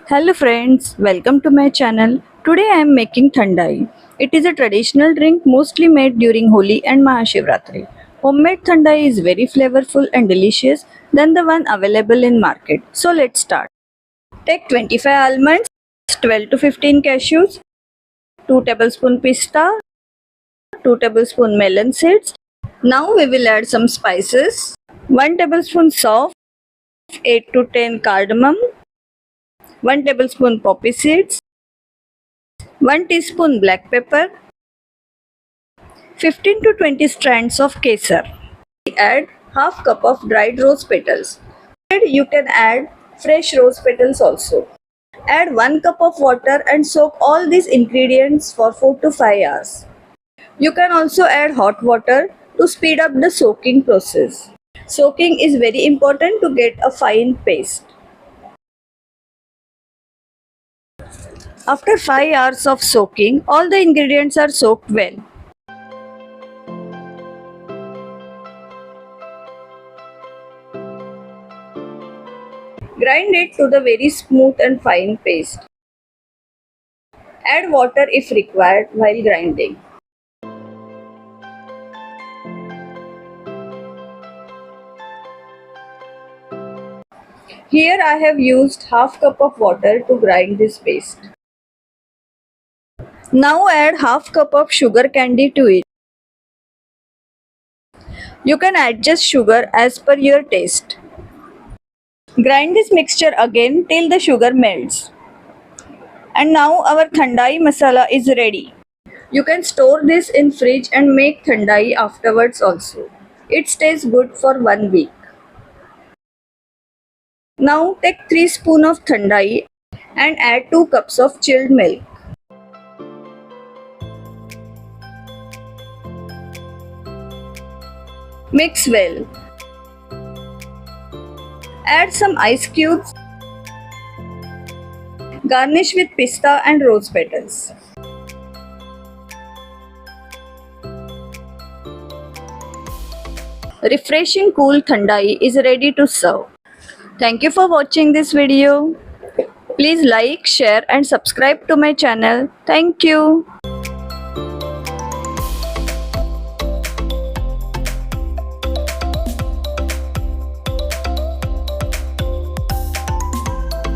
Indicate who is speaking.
Speaker 1: Hello friends, welcome to my channel. Today I am making Thandai. It is a traditional drink mostly made during Holi and Mahashivratri. Homemade Thandai is very flavorful and delicious than the one available in market. So let's start. Take 25 almonds, 12 to 15 cashews, 2 tablespoon pista, 2 tablespoon melon seeds. Now we will add some spices. 1 tablespoon soft, 8 to 10 cardamom, 1 tablespoon poppy seeds, 1 teaspoon black pepper, 15 to 20 strands of kesar. Add half cup of dried rose petals. You can add fresh rose petals also. Add 1 cup of water and soak all these ingredients for 4 to 5 hours. You can also add hot water to speed up the soaking process. Soaking is very important to get a fine paste. After 5 hours of soaking, all the ingredients are soaked well. Grind it to the very smooth and fine paste. Add water if required while grinding. Here I have used half cup of water to grind this paste. Now add half cup of sugar candy to it. You can adjust sugar as per your taste. Grind this mixture again till the sugar melts. And now our Thandai masala is ready. You can store this in fridge and make Thandai afterwards also. It stays good for 1 week. Now take 3 spoons of Thandai and add 2 cups of chilled milk. Mix well. Add some ice cubes. Garnish with pista and rose petals. Refreshing cool Thandai is ready to serve. Thank you for watching this video. Please like, share and subscribe to my channel. Thank you.